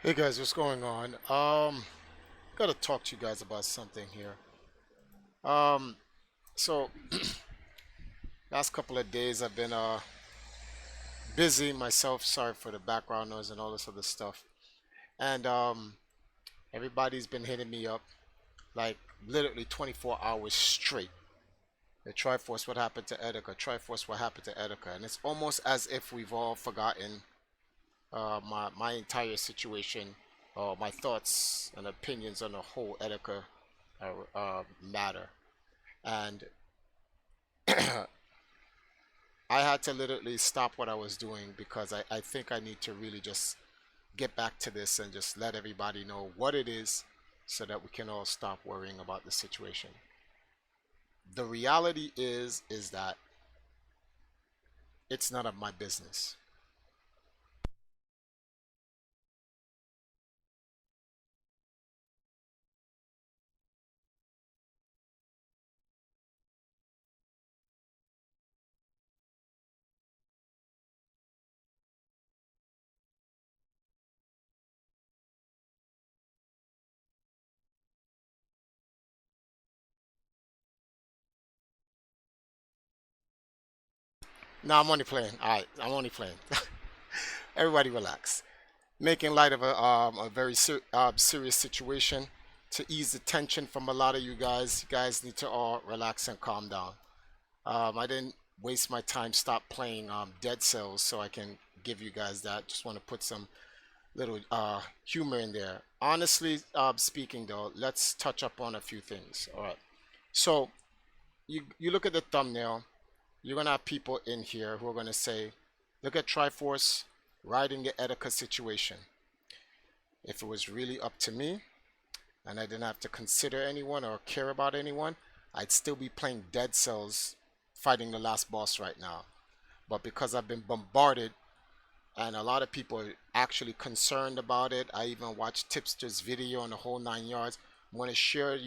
Hey guys, what's going on? Gotta talk to you guys about something here. Um, so last couple of days I've been busy myself. Sorry for the background noise and all this other stuff. And everybody's been hitting me up like literally 24 hours straight. The Triforce, what happened to Etika? Triforce, what happened to Etika? And it's almost as if we've all forgotten my entire situation, my thoughts and opinions on the whole Etika matter. And I had to literally stop what I was doing because I think I need to really just get back to this and just let everybody know what it is so that we can all stop worrying about the situation. The reality is that it's none of my business. No, I'm only playing. All right, I'm only playing. Everybody relax. Making light of a very serious situation to ease the tension from a lot of you guys. You guys need to all relax and calm down. I didn't waste my time stop playing Dead Cells so I can give you guys that. Just want to put some little humor in there. Honestly speaking though, let's touch up on a few things. All right. So you look at the thumbnail, you're gonna have people in here who are gonna say, look at Triforce riding the Etika situation. If it was really up to me and I didn't have to consider anyone or care about anyone, I'd still be playing Dead Cells fighting the last boss right now. But because I've been bombarded and a lot of people are actually concerned about it, I even watched Tipster's video on the whole 9 yards. I want to share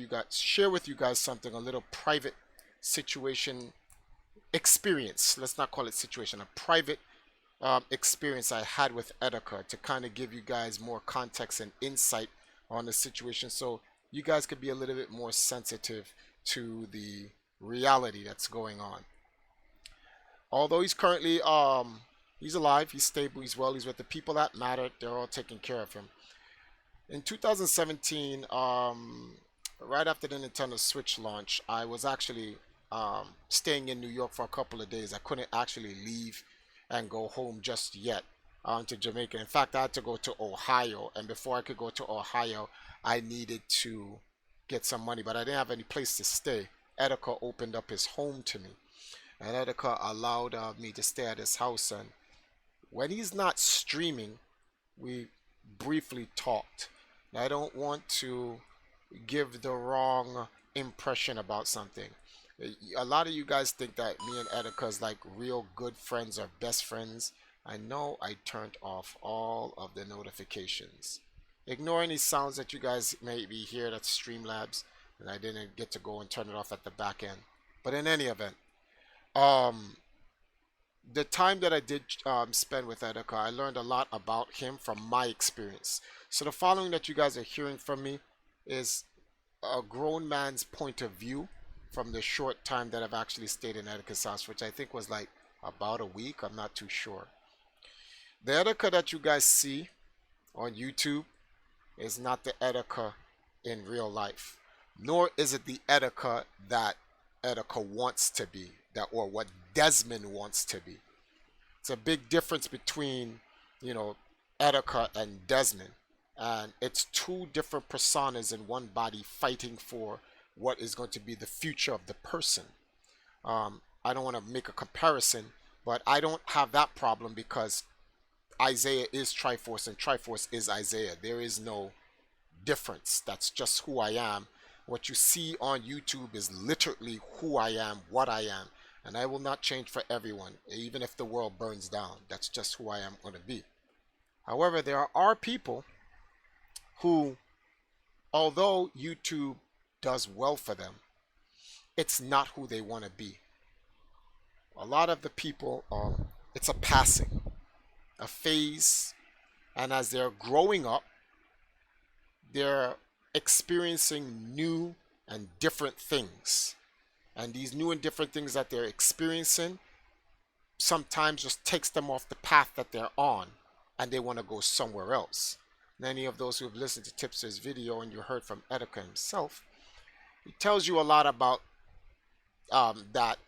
with you guys something, a little private situation experience. Let's not call it situation, a private experience I had with Etika to kind of give you guys more context and insight on the situation so you guys could be a little bit more sensitive to the reality that's going on. Although he's currently he's alive, he's stable, he's well, he's with the people that matter, they're all taking care of him. In 2017, right after the Nintendo Switch launch, I was actually staying in New York for a couple of days. I couldn't actually leave and go home just yet to Jamaica. In fact, I had to go to Ohio, and before I could go to Ohio, I needed to get some money, but I didn't have any place to stay. Etika opened up his home to me, and Etika allowed me to stay at his house. And when he's not streaming, we briefly talked. I don't want to give the wrong impression about something. A lot of you guys think that me and Etika is like real good friends or best friends. I know I turned off all of the notifications. Ignore any sounds that you guys maybe hear, that's Streamlabs, and I didn't get to go and turn it off at the back end. But in any event, um, the time that I did spend with Etika, I learned a lot about him from my experience. So the following that you guys are hearing from me is a grown man's point of view from the short time that I've actually stayed in Etika's house, which I think was like about a week. I'm not too sure. The Etika that you guys see on YouTube is not the Etika in real life, nor is it the Etika that Etika wants to be, that or what Desmond wants to be. It's a big difference between, you know, Etika and Desmond. And it's two different personas in one body fighting for what is going to be the future of the person. I don't want to make a comparison, but I don't have that problem because Isaiah is Triforce and Triforce is Isaiah. There is no difference. That's just who I am. What you see on YouTube is literally who I am, what I am. And I will not change for everyone, even if the world burns down. That's just who I am going to be. However, there are people who, although YouTube does well for them, it's not who they want to be. A lot of the people, it's a passing, a phase, and as they're growing up, they're experiencing new and different things. And these new and different things that they're experiencing sometimes just takes them off the path that they're on and they want to go somewhere else. Many of those who have listened to Tipster's video and you heard from Etika himself, he tells you a lot about that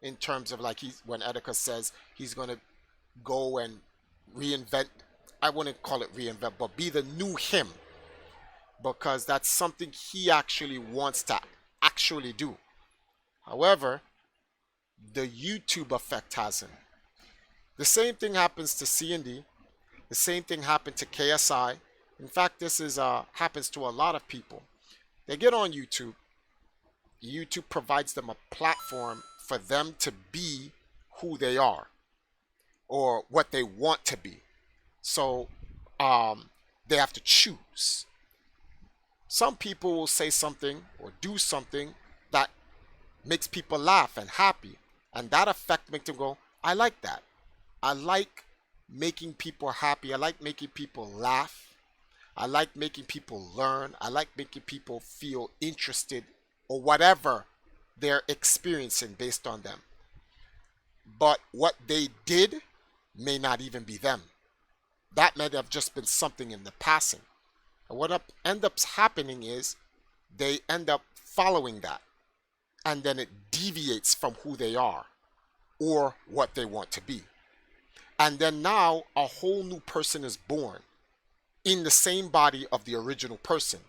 in terms of like he's when Etika says he's going to go and reinvent. I wouldn't call it reinvent, but be the new him because that's something he actually wants to actually do. However, the YouTube effect has him. The same thing happens to C&D. The same thing happened to KSI. In fact, this is happens to a lot of people. They get on YouTube. YouTube provides them a platform for them to be who they are or what they want to be. So they have to choose. Some people will say something or do something that makes people laugh and happy. And that effect makes them go, I like that. I like making people happy. I like making people laugh. I like making people learn. I like making people feel interested or whatever they're experiencing based on them. But what they did may not even be them. That may have just been something in the passing. And what ends up happening is they end up following that. And then it deviates from who they are or what they want to be. And then now a whole new person is born in the same body of the original person.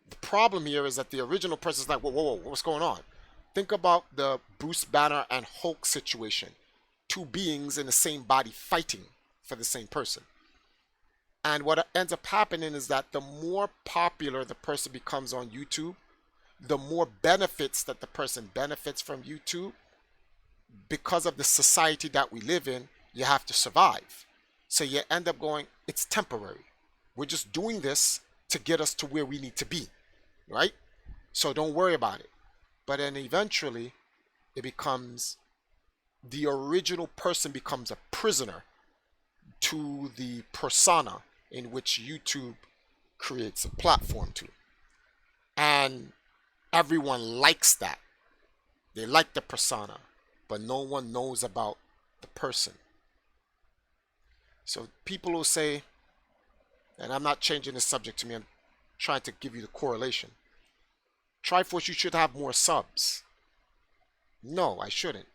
The problem here is that the original person is like, whoa, whoa, whoa, what's going on? Think about the Bruce Banner and Hulk situation. Two beings in the same body fighting for the same person. And what ends up happening is that the more popular the person becomes on YouTube, the more benefits that the person benefits from YouTube. Because of the society that we live in, you have to survive. So you end up going, it's temporary. We're just doing this to get us to where we need to be, right? So don't worry about it. But then eventually, it becomes, the original person becomes a prisoner to the persona in which YouTube creates a platform to. And everyone likes that. They like the persona, but no one knows about the person. So people will say, and I'm not changing the subject to me, I'm trying to give you the correlation. Triforce, you should have more subs. No, I shouldn't.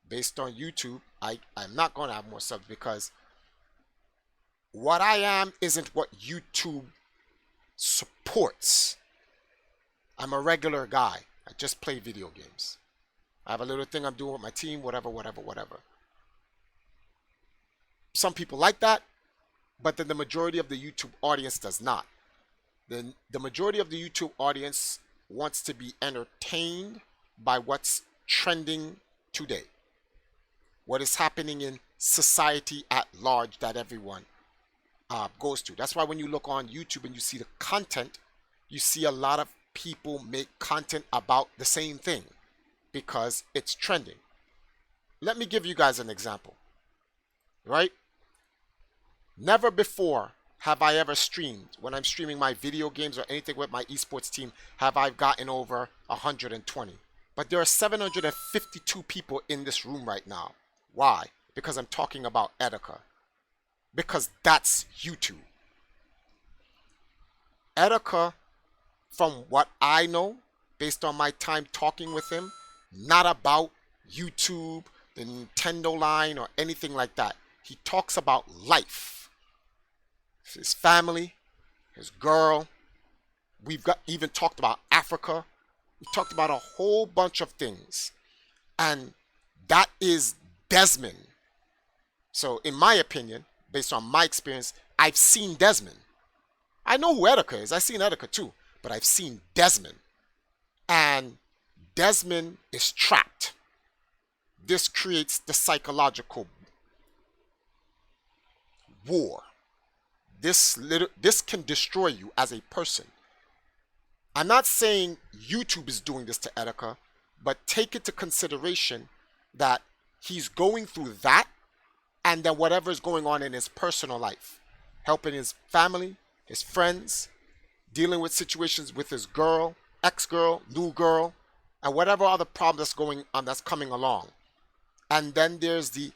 Based on YouTube, I'm not going to have more subs because what I am isn't what YouTube supports. I'm a regular guy. I just play video games. I have a little thing I'm doing with my team, whatever, whatever, whatever. Some people like that, but then the majority of the YouTube audience does not. The majority of the YouTube audience wants to be entertained by what's trending today. What is happening in society at large that everyone goes to. That's why when you look on YouTube and you see the content, you see a lot of people make content about the same thing because it's trending. Let me give you guys an example, right? Never before have I ever streamed, when I'm streaming my video games or anything with my esports team, have I gotten over 120. But there are 752 people in this room right now. Why? Because I'm talking about Etika. Because that's YouTube. Etika, from what I know, based on my time talking with him, not about YouTube, the Nintendo line, or anything like that. He talks about life. His family, his girl. We've even talked about Africa. We talked about a whole bunch of things. And that is Desmond. So in my opinion, based on my experience, I've seen Desmond. I know who Etika is. I've seen Etika too. But I've seen Desmond. And Desmond is trapped. This creates the psychological war. This can destroy you as a person. I'm not saying YouTube is doing this to Etika, but take into consideration that he's going through that and then whatever is going on in his personal life, helping his family, his friends, dealing with situations with his girl, ex-girl, new girl, and whatever other problem that's going on that's coming along. And then there's the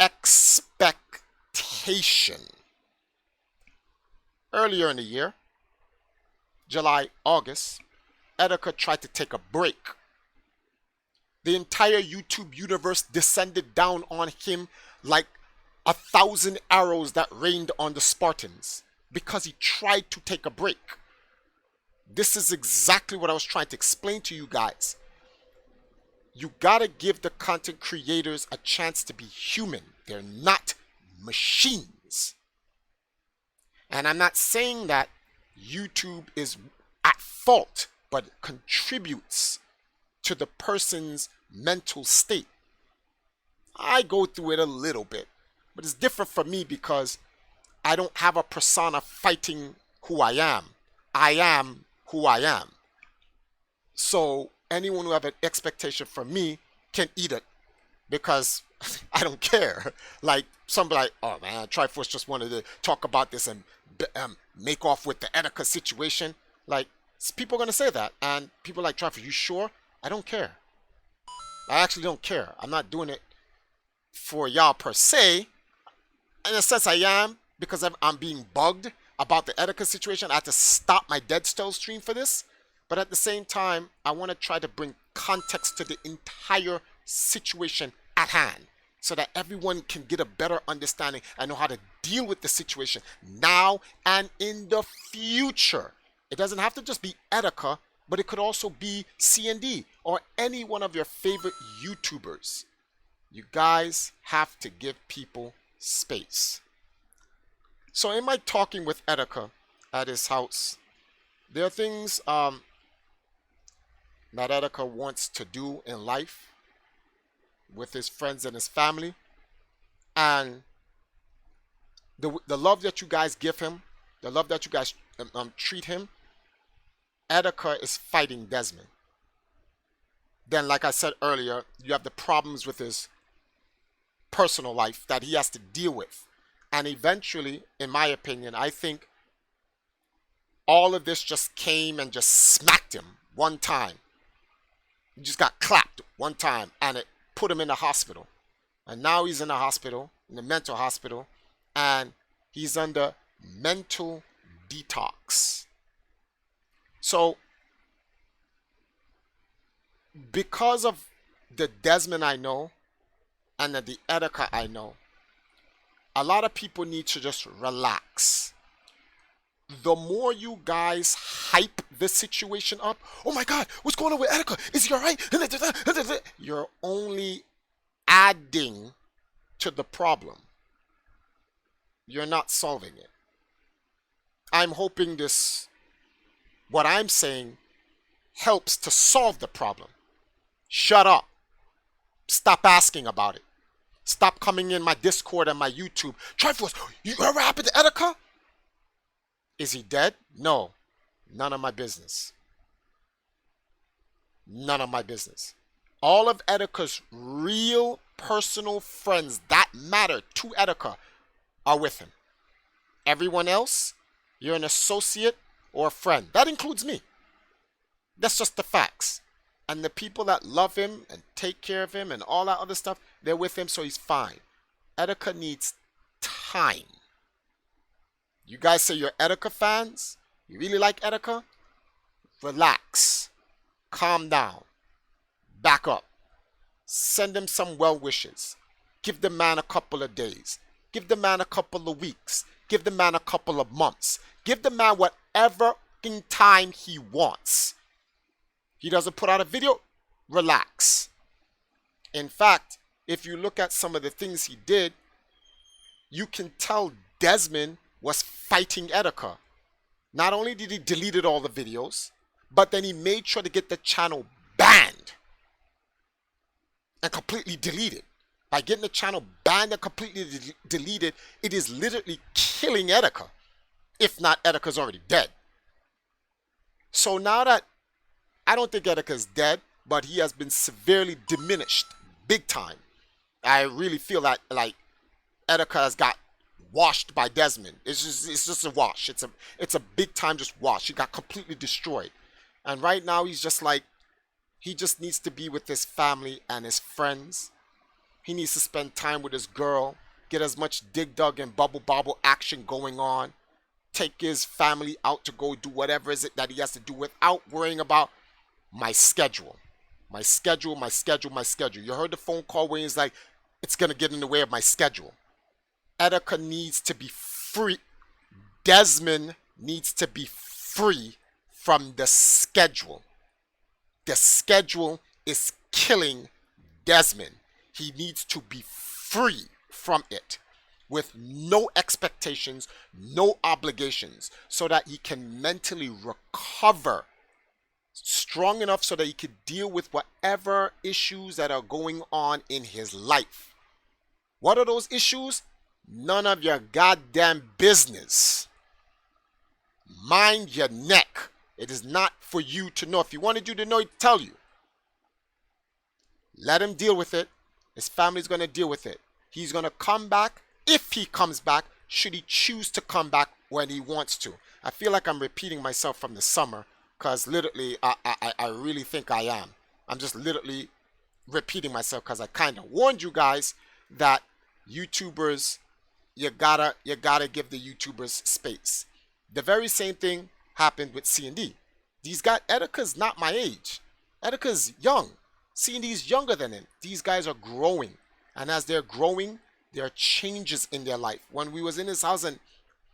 expectation. Earlier in the year, July, August, Etika tried to take a break. The entire YouTube universe descended down on him like 1,000 arrows that rained on the Spartans because he tried to take a break. This is exactly what I was trying to explain to you guys. You gotta give the content creators a chance to be human. They're not machines. And I'm not saying that YouTube is at fault, but contributes to the person's mental state. I go through it a little bit, but it's different for me because I don't have a persona fighting who I am. I am who I am. So anyone who have an expectation from me can eat it because I don't care. Like somebody like, oh man, Triforce just wanted to talk about this and make off with the Etika situation. Like people are gonna say that, and people like Triforce, you sure? I don't care. I actually don't care. I'm not doing it for y'all per se. In a sense, I am because I'm being bugged about the Etika situation. I had to stop my Dead Stone stream for this. But at the same time, I want to try to bring context to the entire situation at hand so that everyone can get a better understanding and know how to deal with the situation now and in the future. It doesn't have to just be Etika, but it could also be CND or any one of your favorite YouTubers. You guys have to give people space. So in my talking with Etika at his house, there are things that Etika wants to do in life with his friends and his family. And the love that you guys give him, the love that you guys treat him, Etika is fighting Desmond. Then, like I said earlier, you have the problems with his personal life that he has to deal with. And eventually, in my opinion, I think all of this just came and just smacked him one time. He just got clapped one time and it put him in the hospital. And now he's in the hospital, in the mental hospital, and he's under mental detox. So, because of the Desmond I know and the Etika I know, a lot of people need to just relax. The more you guys hype the situation up, oh my God, what's going on with Etika? Is he all right? You're only adding to the problem. You're not solving it. I'm hoping what I'm saying helps to solve the problem. Shut up. Stop asking about it. Stop coming in my Discord and my YouTube. Triforce, you heard what happened to Etika? Is he dead? No. None of my business. None of my business. All of Etika's real personal friends that matter to Etika are with him. Everyone else, you're an associate or a friend. That includes me. That's just the facts. And the people that love him and take care of him and all that other stuff, they're with him, so he's fine. Etika needs time. You guys say you're Etika fans? You really like Etika? Relax. Calm down. Back up. Send him some well wishes. Give the man a couple of days. Give the man a couple of weeks. Give the man a couple of months. Give the man whatever time he wants. He doesn't put out a video? Relax. In fact, if you look at some of the things he did, you can tell Desmond was fighting Etika. Not only did he delete all the videos, but then he made sure to get the channel banned and completely deleted. By getting the channel banned and completely deleted, it is literally killing Etika. If not, Etika's already dead. So now that I don't think Etika is dead, but he has been severely diminished, big time. I really feel that like Etika has got washed by Desmond. It's just a wash. It's a big time just wash. He got completely destroyed. And right now he's just like he just needs to be with his family and his friends. He needs to spend time with his girl, get as much dig dug and bubble bobble action going on, take his family out to go do whatever is it that he has to do without worrying about my schedule. My schedule, my schedule, my schedule. You heard the phone call where he's like, it's gonna get in the way of my schedule. Etika needs to be free. Desmond needs to be free from the schedule. The schedule is killing Desmond. He needs to be free from it with no expectations, no obligations, so that he can mentally recover strong enough so that he could deal with whatever issues that are going on in his life. What are those issues? None of your goddamn business. Mind your neck. It is not for you to know. If he wanted you to know, he'd tell you. Let him deal with it. His family's going to deal with it. He's going to come back if he comes back, should he choose to come back when he wants to. I feel like I'm repeating myself from the summer because literally I really think I am. I'm just literally repeating myself because I kind of warned you guys that YouTubers, you gotta give the YouTubers space. The very same thing happened with C&D. These guys, Etika's not my age. Etika's young. C&D's younger than him. These guys are growing. And as they're growing, there are changes in their life. When we was in his house and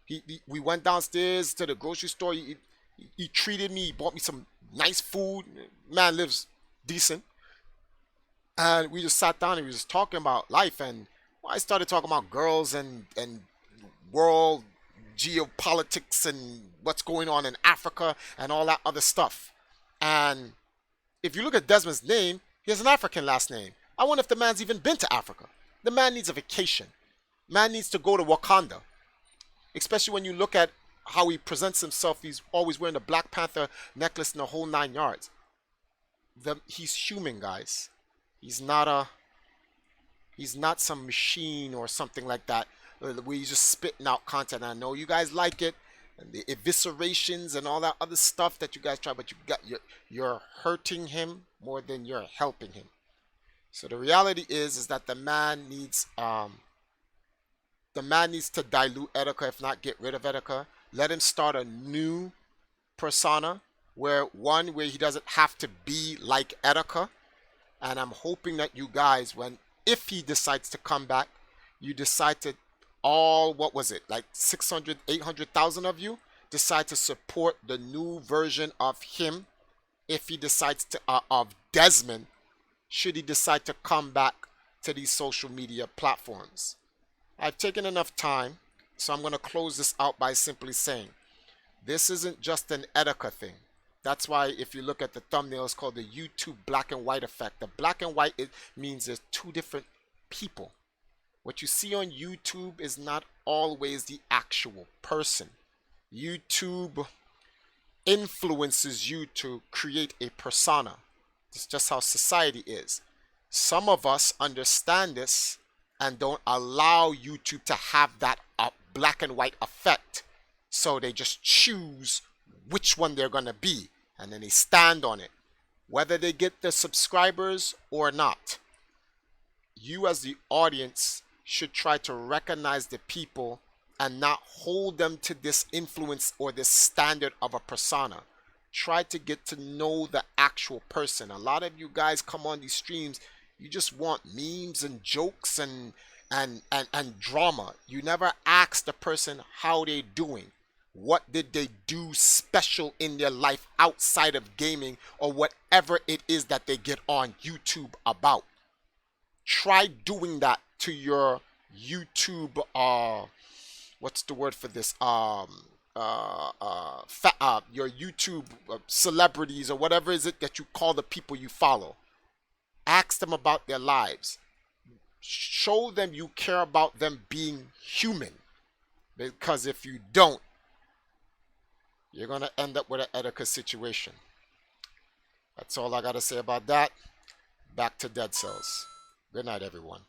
we went downstairs to the grocery store, he treated me, he bought me some nice food. Man lives decent. And we just sat down and we was talking about life. And I started talking about girls and world geopolitics and what's going on in Africa and all that other stuff. And if you look at Desmond's name, he has an African last name. I wonder if the man's even been to Africa. The man needs a vacation. Man needs to go to Wakanda. Especially when you look at how he presents himself. He's always wearing the Black Panther necklace and the whole 9 yards. He's human, guys. He's not some machine or something like that where he's just spitting out content. I know you guys like it, and the eviscerations and all that other stuff that you guys try, but you're hurting him more than you're helping him. So the reality is that the man needs to dilute Etika, if not get rid of Etika. Let him start a new persona where he doesn't have to be like Etika. And I'm hoping that you guys, if he decides to come back, you decide to what was it, like 600, 800,000 of you decide to support the new version of him. If he decides to, of Desmond, should he decide to come back to these social media platforms. I've taken enough time, so I'm going to close this out by simply saying, this isn't just an Etika thing. That's why if you look at the thumbnail, it's called the YouTube black and white effect. The black and white, it means there's two different people. What you see on YouTube is not always the actual person. YouTube influences you to create a persona. It's just how society is. Some of us understand this and don't allow YouTube to have that black and white effect. So they just choose which one they're going to be, and then they stand on it, whether they get the subscribers or not. You as the audience should try to recognize the people and not hold them to this influence or this standard of a persona. Try to get to know the actual person. A lot of you guys come on these streams, you just want memes and jokes and drama. You never ask the person how they're doing. What did they do special in their life outside of gaming or whatever it is that they get on YouTube about? Try doing that to your YouTube, what's the word for this? Your YouTube celebrities or whatever is it that you call the people you follow. Ask them about their lives. Show them you care about them being human. Because if you don't, you're going to end up with an Etika situation. That's all I got to say about that. Back to Dead Cells. Good night, everyone.